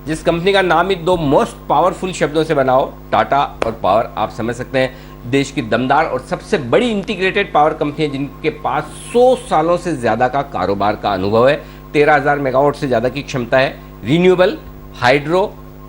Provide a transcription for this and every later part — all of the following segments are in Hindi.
जिस कंपनी का नाम ही दो मोस्ट पावरफुल शब्दों से बना हो, टाटा और पावर, आप समझ सकते हैं देश की दमदार और सबसे बड़ी इंटीग्रेटेड पावर कंपनी है जिनके पास 100 सालों से ज़्यादा का कारोबार का अनुभव है। 13,000 मेगावाट से ज़्यादा की क्षमता है। रीन्यूएबल, हाइड्रो,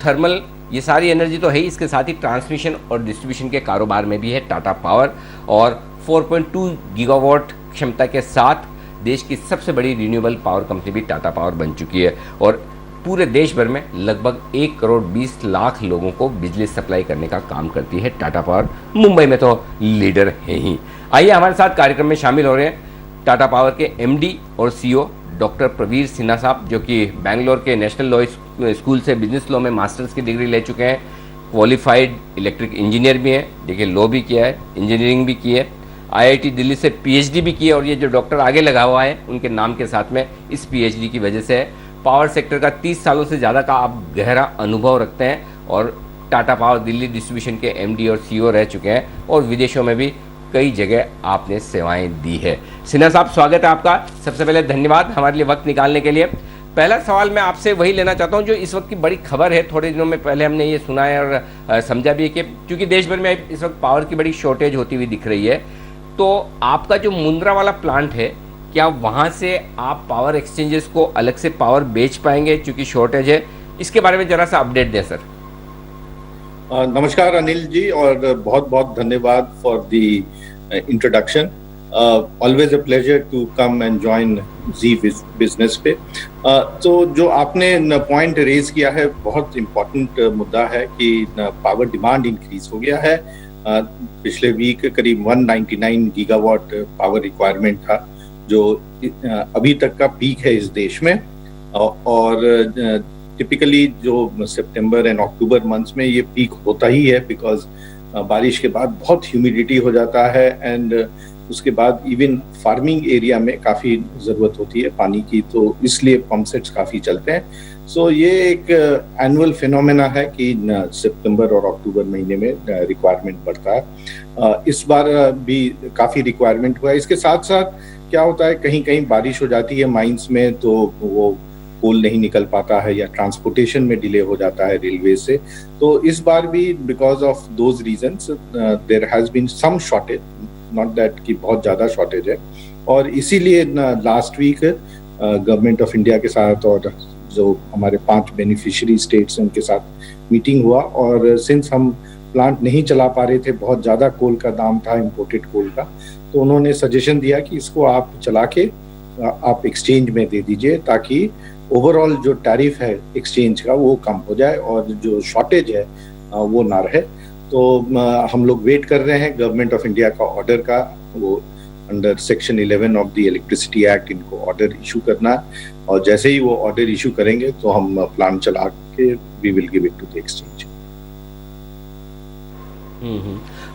थर्मल, ये सारी एनर्जी तो है ही, इसके साथ ही ट्रांसमिशन और डिस्ट्रीब्यूशन के कारोबार में भी है टाटा पावर। और 4.2 गीगावाट क्षमता के साथ देश की सबसे बड़ी रीन्यूएबल पावर कंपनी भी टाटा पावर बन चुकी है और पूरे देश भर में लगभग 1 करोड़ 20 लाख लोगों को बिजली सप्लाई करने का काम करती है टाटा पावर। मुंबई में तो लीडर है ही। आइए हमारे साथ कार्यक्रम में शामिल हो रहे हैं टाटा पावर के एमडी और सीईओ डॉक्टर प्रवीर सिन्हा साहब, जो कि बैंगलोर के नेशनल लॉ स्कूल से बिजनेस लॉ में मास्टर्स की डिग्री ले चुके हैं। क्वालिफाइड इलेक्ट्रिक इंजीनियर भी हैं, देखिए लॉ भी किया है, इंजीनियरिंग भी की है, आईआईटी दिल्ली से पीएचडी भी की है और ये जो डॉक्टर आगे लगा हुआ है उनके नाम के साथ में इस पीएचडी की वजह से है। पावर सेक्टर का 30 सालों से ज़्यादा का आप गहरा अनुभव रखते हैं और टाटा पावर दिल्ली डिस्ट्रीब्यूशन के एमडी और सीईओ रह चुके हैं और विदेशों में भी कई जगह आपने सेवाएं दी है। सिन्हा साहब, स्वागत है आपका। सबसे पहले धन्यवाद हमारे लिए वक्त निकालने के लिए। पहला सवाल मैं आपसे वही लेना चाहता हूं जो इस वक्त की बड़ी खबर है। थोड़े दिनों में पहले हमने ये सुना है और समझा भी है कि क्योंकि देश भर में इस वक्त पावर की बड़ी शॉर्टेज होती हुई दिख रही है, तो आपका जो मुंद्रा वाला प्लांट है, क्या वहाँ से आप पावर एक्सचेंजेस को अलग से पावर बेच पाएंगे चूँकि शॉर्टेज है? इसके बारे में ज़रा सा अपडेट दें सर। नमस्कार अनिल जी और बहुत बहुत धन्यवाद for the introduction. Always a pleasure to come and join Zee Business पे। तो जो आपने पॉइंट रेज किया है, बहुत इम्पोर्टेंट मुद्दा है कि पावर डिमांड इंक्रीज हो गया है। पिछले वीक करीब 199 गीगावाट पावर रिक्वायरमेंट था, जो अभी तक का पीक है इस देश में। और टिपिकली जो सितंबर एंड अक्टूबर मंथ्स में ये पीक होता ही है, बिकॉज बारिश के बाद बहुत ह्यूमिडिटी हो जाता है एंड उसके बाद इवन फार्मिंग एरिया में काफ़ी ज़रूरत होती है पानी की, तो इसलिए पंप सेट्स काफ़ी चलते हैं। सो ये एक एनुअल फिनोमेना है कि सितंबर और अक्टूबर महीने में रिक्वायरमेंट बढ़ता है। इस बार भी काफ़ी रिक्वायरमेंट हुआ है। इसके साथ साथ क्या होता है, कहीं कहीं बारिश हो जाती है माइंस में, तो वो कोल नहीं निकल पाता है या ट्रांसपोर्टेशन में डिले हो जाता है रेलवे से। तो इस बार भी because of those reasons there has been some shortage, not that कि बहुत ज़्यादा शॉर्टेज है। और इसीलिए last week government of India के साथ और जो हमारे 5 बेनिफिशियरी स्टेट्स हैं उनके साथ मीटिंग हुआ, और सिंस हम प्लांट नहीं चला पा रहे थे, बहुत ज़्यादा कोल का दाम था, इम्पोर्टेड कोल का, तो उन्होंने सजेशन दिया कि इसको आप चला के आप एक्सचेंज में दे दीजिए, ताकि ओवरऑल जो टैरिफ है एक्सचेंज का वो कम हो जाए और जो शॉर्टेज है वो ना रहे। तो हम लोग वेट कर रहे हैं गवर्नमेंट ऑफ इंडिया का ऑर्डर का। वो under section 11 of the electricity act इनको ऑर्डर इशू करना है, और जैसे ही वो ऑर्डर इशू करेंगे तो हम प्लान चला के we will give it to the exchange.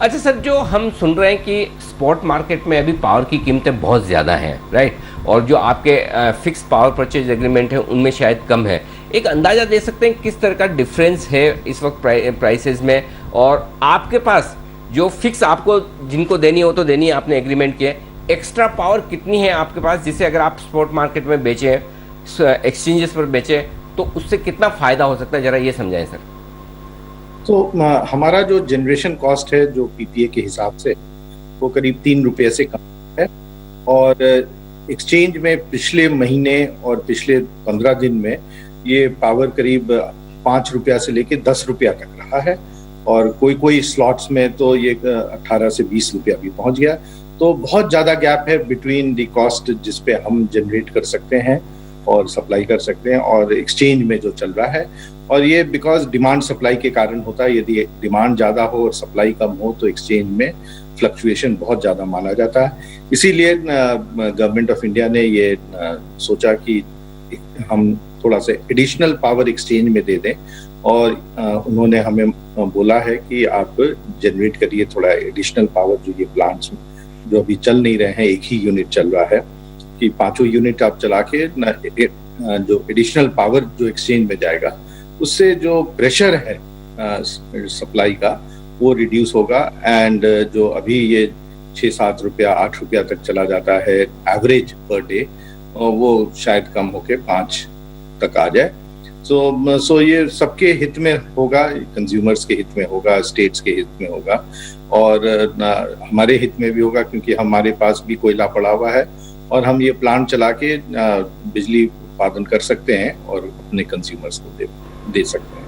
अच्छा सर, जो हम सुन रहे हैं कि स्पॉट मार्केट में अभी पावर की कीमतें बहुत ज़्यादा हैं, राइट, और जो आपके फिक्स पावर परचेज एग्रीमेंट है उनमें शायद कम है। एक अंदाज़ा दे सकते हैं किस तरह का डिफरेंस है इस वक्त प्राइसेस में? और आपके पास जो फिक्स आपको जिनको देनी हो तो देनी है, आपने एग्रीमेंट किया, एक्स्ट्रा पावर कितनी है आपके पास जिसे अगर आप स्पॉट मार्केट में बेचें, एक्सचेंजेस पर बेचें, तो उससे कितना फ़ायदा हो सकता है, ज़रा ये समझाएं सर। तो हमारा जो जनरेशन कॉस्ट है जो पीपीए के हिसाब से वो करीब 3 रुपये से कम है, और एक्सचेंज में पिछले महीने और पिछले 15 दिन में ये पावर करीब 5 रुपया से लेके 10 रुपया तक रहा है, और कोई कोई स्लॉट्स में तो ये 18 से 20 रुपया भी पहुंच गया। तो बहुत ज़्यादा गैप है बिटवीन द कॉस्ट जिस पे हम जनरेट कर सकते हैं और सप्लाई कर सकते हैं और एक्सचेंज में जो चल रहा है। और ये बिकॉज डिमांड सप्लाई के कारण होता है। यदि डिमांड ज़्यादा हो और सप्लाई कम हो तो एक्सचेंज में फ्लक्चुएशन बहुत ज़्यादा माना जाता है। इसीलिए गवर्नमेंट ऑफ इंडिया ने ये सोचा कि हम थोड़ा सा एडिशनल पावर एक्सचेंज में दे दें, और उन्होंने हमें बोला है कि आप जनरेट करिए थोड़ा एडिशनल पावर। जो ये प्लांट्स जो अभी चल नहीं रहे हैं, एक ही यूनिट चल रहा है, कि 5 यूनिट आप चला के जो एडिशनल पावर जो एक्सचेंज में जाएगा उससे जो प्रेशर है सप्लाई का वो रिड्यूस होगा। एंड जो अभी ये 6-7 रुपया 8 रुपया तक चला जाता है एवरेज पर डे, वो शायद कम होके 5 तक आ जाए। सो ये सबके हित में होगा, कंज्यूमर्स के हित में होगा, स्टेट्स के हित में होगा, और हमारे हित में भी होगा, क्योंकि हमारे पास भी कोयला पड़ा हुआ है और हम ये प्लांट चला के बिजली उत्पादन कर सकते हैं और अपने कंज्यूमर्स को दे सकते हैं।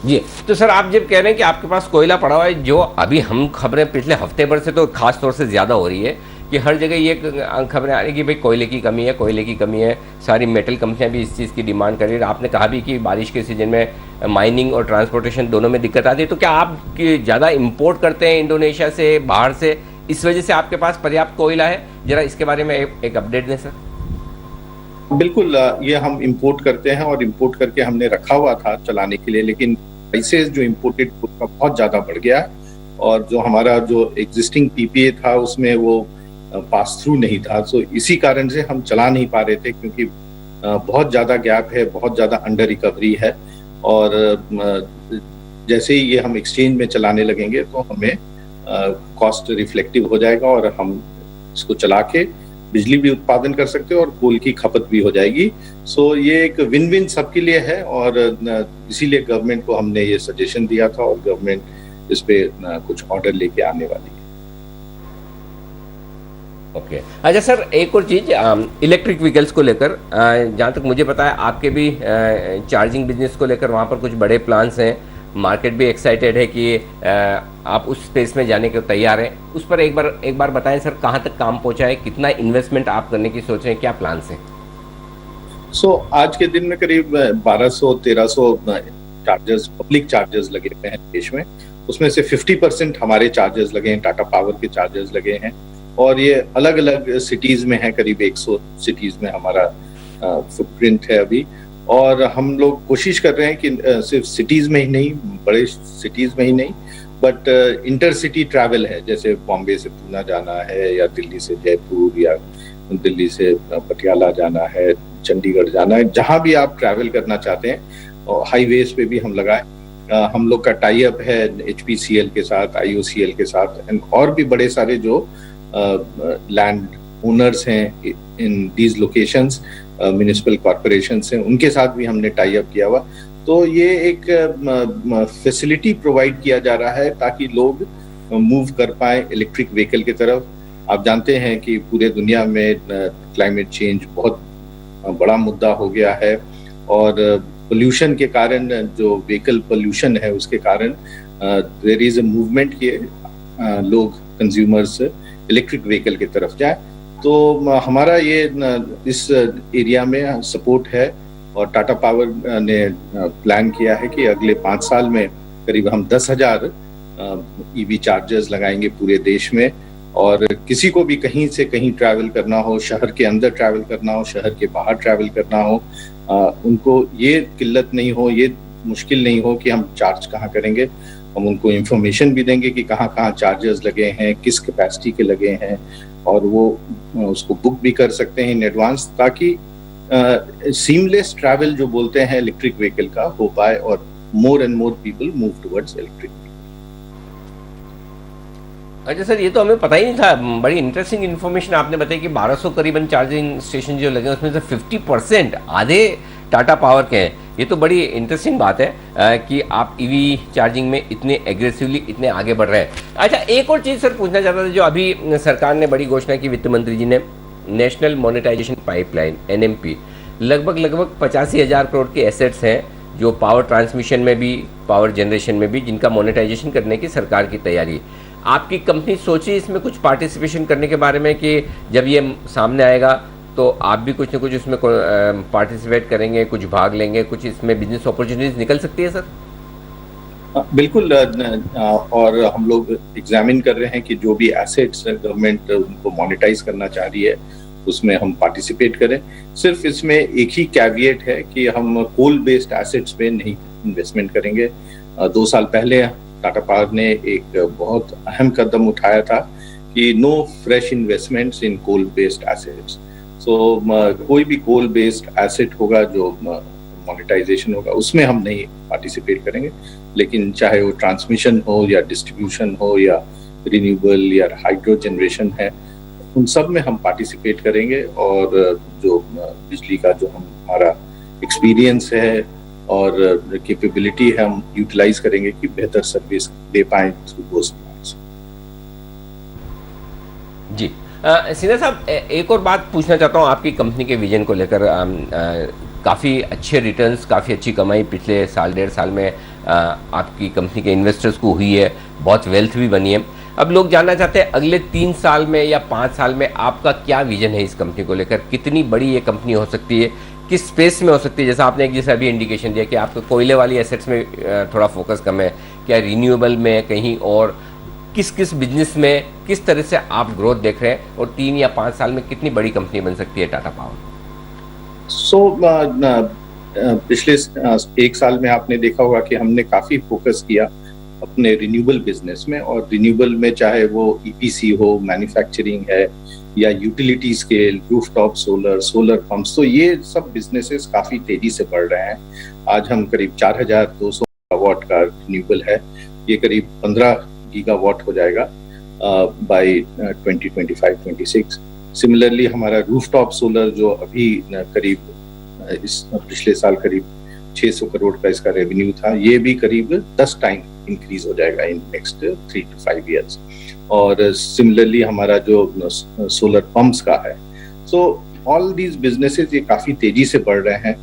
जी, तो सर आप जब कह रहे हैं कि आपके पास कोयला पड़ा हुआ है, जो अभी हम खबरें पिछले हफ्ते भर से तो खास तौर से ज़्यादा हो रही है कि हर जगह ये खबरें आ रही कि भाई कोयले की कमी है, कोयले की कमी है, सारी मेटल कंपनियां भी इस चीज़ की डिमांड कर रही है। आपने कहा भी कि बारिश के सीजन में माइनिंग और ट्रांसपोर्टेशन दोनों में दिक्कत आती है, तो क्या आप ज़्यादा इम्पोर्ट करते हैं इंडोनेशिया से, बाहर से, इस वजह से आपके पास पर्याप्त कोयला है? ज़रा इसके बारे में एक अपडेट दें सर। बिल्कुल, ये हम इंपोर्ट करते हैं और इंपोर्ट करके हमने रखा हुआ था चलाने के लिए, लेकिन प्राइसेस जो इम्पोर्टेड का बहुत ज़्यादा बढ़ गया है, और जो हमारा जो एग्जिस्टिंग पीपीए था उसमें वो पास थ्रू नहीं था। सो इसी कारण से हम चला नहीं पा रहे थे, क्योंकि बहुत ज़्यादा गैप है, बहुत ज़्यादा अंडर रिकवरी है, और जैसे ही ये हम एक्सचेंज में चलाने लगेंगे तो हमें कॉस्ट रिफ्लेक्टिव हो जाएगा और हम इसको चला के बिजली भी उत्पादन कर सकते हैं और कोल की खपत भी हो जाएगी। सो ये एक विन विन सबके लिए है, और इसीलिए गवर्नमेंट को हमने ये सजेशन दिया था और गवर्नमेंट इस पे कुछ ऑर्डर लेके आने वाली है। ओके अच्छा सर, एक और चीज़, इलेक्ट्रिक व्हीकल्स को लेकर जहाँ तक मुझे पता है आपके भी चार्जिंग बिजनेस को लेकर वहाँ पर कुछ बड़े प्लान्स हैं, मार्केट भी एक्साइटेड है कि आप उस स्पेस में जाने के तैयार हैं। उस पर एक बार बताएं सर, कहाँ तक काम पहुँचा है, कितना इन्वेस्टमेंट आप करने की सोच रहे हैं, क्या प्लान्स हैं? सो आज के दिन में करीब 1200-1300 चार्जर्स, पब्लिक चार्जर्स लगे हुए हैं देश में। उसमें से 50% हमारे चार्जर्स लगे हैं, टाटा पावर के चार्जर्स लगे हैं, और ये अलग अलग सिटीज में है, करीब 100 सिटीज में हमारा फुटप्रिंट है अभी। और हम लोग कोशिश कर रहे हैं कि सिर्फ सिटीज में ही नहीं, बड़े सिटीज में ही नहीं, बट इंटर सिटी ट्रैवल है, जैसे बॉम्बे से पूना जाना है, या दिल्ली से जयपुर, या दिल्ली से पटियाला जाना है, चंडीगढ़ जाना है, जहां भी आप ट्रैवल करना चाहते हैं, और हाईवेज पे भी हम लगाए। हम लोग का टाई अप है HPCL के साथ, IOCL के साथ, एंड और भी बड़े सारे जो लैंड ओनर्स हैं in these locations, municipal corporations हैं, उनके साथ भी हमने टाई अप किया हुआ। तो ये एक फैसिलिटी प्रोवाइड किया जा रहा है ताकि लोग मूव कर पाए इलेक्ट्रिक व्हीकल की तरफ। आप जानते हैं कि पूरे दुनिया में क्लाइमेट चेंज बहुत बड़ा मुद्दा हो गया है, और पोल्यूशन के कारण, जो व्हीकल पोल्यूशन है उसके कारण देयर इज अ मूवमेंट कि लोग, कंज्यूमर्स इलेक्ट्रिक व्हीकल की तरफ जाए। तो हमारा ये इस एरिया में सपोर्ट है, और टाटा पावर ने प्लान किया है कि अगले 5 साल में करीब हम 10,000 EV चार्जर्स लगाएंगे पूरे देश में। और किसी को भी कहीं से कहीं ट्रैवल करना हो, शहर के अंदर ट्रैवल करना हो, शहर के बाहर ट्रैवल करना हो, उनको ये किल्लत नहीं हो, ये मुश्किल नहीं हो कि हम चार्ज कहाँ करेंगे। हम उनको इंफॉर्मेशन भी देंगे कि कहाँ कहाँ चार्जर्स लगे हैं, किस कैपेसिटी के लगे हैं, और वो उसको बुक भी कर सकते हैं इन एडवांस, ताकि सीमलेस ट्रैवल जो बोलते हैं इलेक्ट्रिक व्हीकल का हो पाए, और more and more people move towards electric. अच्छा सर, ये तो हमें पता ही नहीं था, बड़ी इंटरेस्टिंग इन्फॉर्मेशन आपने बताई कि 1200 करीबन चार्जिंग स्टेशन जो लगे उसमें से 50% आधे टाटा पावर के हैं। ये तो बड़ी इंटरेस्टिंग बात है कि आप EV चार्जिंग में इतने एग्रेसिवली इतने आगे बढ़ रहे हैं। अच्छा, एक और चीज़ सर पूछना चाहता था, जो अभी सरकार ने बड़ी घोषणा की, वित्त मंत्री जी ने, नेशनल मोनेटाइजेशन पाइपलाइन NMP, लगभग 85,000 करोड़ के एसेट्स हैं जो पावर ट्रांसमिशन में भी, पावर जनरेशन में भी, जिनका मोनेटाइजेशन करने की सरकार की तैयारी। आपकी कंपनी सोची इसमें कुछ पार्टिसिपेशन करने के बारे में कि जब ये सामने आएगा तो आप भी कुछ न कुछ उसमें पार्टिसिपेट करेंगे, कुछ भाग लेंगे, कुछ इसमें बिजनेस अपॉर्चुनिटीज निकल सकती है सर? बिल्कुल, और हम लोग एग्जामिन कर रहे हैं कि जो भी एसेट्स गवर्नमेंट उनको मोनेटाइज करना चाह रही है उसमें हम पार्टिसिपेट करें। सिर्फ इसमें एक ही कैविएट है कि हम कोल बेस्ड एसेट्स पे नहीं इन्वेस्टमेंट करेंगे। 2 साल पहले टाटा पावर ने एक बहुत अहम कदम उठाया था कि no fresh investments in coal based assets. So कोई भी कोल बेस्ड एसेट होगा जो मोनेटाइजेशन होगा उसमें हम नहीं पार्टिसिपेट करेंगे, लेकिन चाहे वो ट्रांसमिशन हो या डिस्ट्रीब्यूशन हो या रिन्यूएबल या हाइड्रो जनरेशन है, उन सब में हम पार्टिसिपेट करेंगे। और जो बिजली का जो हमारा एक्सपीरियंस है और कैपेबिलिटी है, हम यूटिलाइज करेंगे कि बेहतर सर्विस दे पाएं थ्रू दोस प्लान्स। जी सिन्हा साहब, एक और बात पूछना चाहता हूँ आपकी कंपनी के विजन को लेकर। काफ़ी अच्छे रिटर्न्स, काफ़ी अच्छी कमाई पिछले साल डेढ़ साल में आपकी कंपनी के इन्वेस्टर्स को हुई है, बहुत वेल्थ भी बनी है। अब लोग जानना चाहते हैं अगले 3 साल में या 5 साल में आपका क्या विजन है इस कंपनी को लेकर, कितनी बड़ी ये कंपनी हो सकती है, किस स्पेस में हो सकती है। जैसा आपने जैसे अभी इंडिकेशन दिया कि आपको कोयले वाली एसेट्स में थोड़ा फोकस कम है, क्या रिन्यूएबल में कहीं और, किस किस बिजनेस में किस तरह से आप ग्रोथ देख रहे हैं, और 3 या 5 साल में कितनी बड़ी कंपनी बन सकती है टाटा पावर? पिछले 1 साल में आपने देखा होगा कि हमने काफी फोकस किया अपने रिन्यूएबल बिजनेस में, और रिन्यूएबल में चाहे वो ईपीसी हो, मैन्युफैक्चरिंग है, या utility scale, rooftop solar, solar pumps, तो ये सब बिजनेसेस काफी तेजी से बढ़ रहे हैं। आज हम करीब 4200 मेगावाट का रिन्यूएबल है, ये करीब 15 गीगावाट हो जाएगा बाय 2025-26। सिमिलरली हमारा रूफटॉप सोलर जो अभी करीब इस पिछले साल करीब 600 करोड़ का इसका रेवेन्यू था, ये भी करीब 10 टाइम इंक्रीज हो जाएगा इन नेक्स्ट 3 to 5 years। और सिमिलरली हमारा जो सोलर पंप्स का है, सो ऑल दीज बिजनेसेस ये काफी तेजी से बढ़ रहे हैं।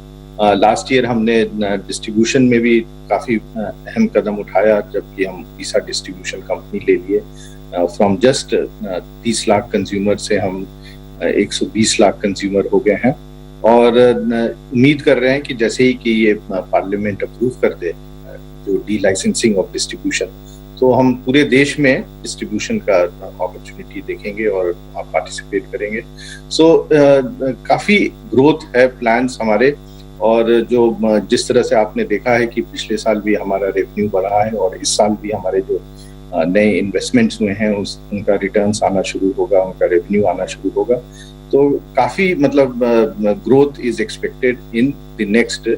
लास्ट ईयर हमने डिस्ट्रीब्यूशन में भी काफी अहम कदम उठाया, जबकि हम ईसा डिस्ट्रीब्यूशन कंपनी ले लिए। फ्रॉम जस्ट 30 लाख कंज्यूमर से हम 120 लाख कंज्यूमर हो गए हैं, और उम्मीद कर रहे हैं कि जैसे ही कि ये पार्लियामेंट अप्रूव कर दे जो डी लाइसेंसिंग ऑफ डिस्ट्रीब्यूशन, तो हम पूरे देश में डिस्ट्रीब्यूशन का अपॉर्चुनिटी देखेंगे और आप पार्टिसिपेट करेंगे। काफी ग्रोथ है प्लान्स हमारे, और जो जिस तरह से आपने देखा है कि पिछले साल भी हमारा रेवेन्यू बढ़ा है, और इस साल भी हमारे जो नए इन्वेस्टमेंट्स हुए हैं उनका रिटर्न्स आना शुरू होगा, उनका रेवेन्यू आना शुरू होगा। तो काफी मतलब growth is expected in the next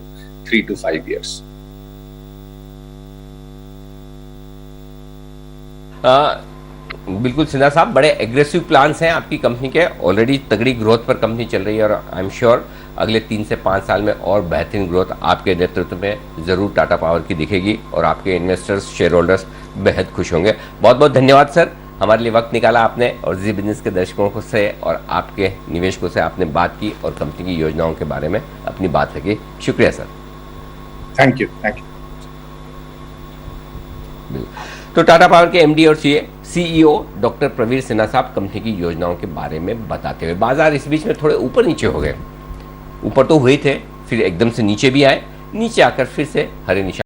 3 to 5 years। बिल्कुल सिन्हा साहब, बड़े एग्रेसिव प्लान्स हैं आपकी कंपनी के, ऑलरेडी तगड़ी ग्रोथ पर कंपनी चल रही है, और आई एम श्योर अगले 3 से 5 साल में और बेहतरीन ग्रोथ आपके नेतृत्व में ज़रूर टाटा पावर की दिखेगी, और आपके इन्वेस्टर्स, शेयर होल्डर्स बेहद खुश होंगे। बहुत बहुत धन्यवाद सर, हमारे लिए वक्त निकाला आपने, और जी बिजनेस के दर्शकों से और आपके निवेशकों से आपने बात की और कंपनी की योजनाओं के बारे में अपनी बात रखी। शुक्रिया सर। Thank you. तो टाटा पावर के एमडी और सीईओ डॉक्टर प्रवीर सिन्हा साहब कंपनी की योजनाओं के बारे में बताते हुए। बाजार इस बीच में थोड़े ऊपर नीचे हो गए, ऊपर तो हुए थे, फिर एकदम से नीचे भी आए, नीचे आकर फिर से हरे निशान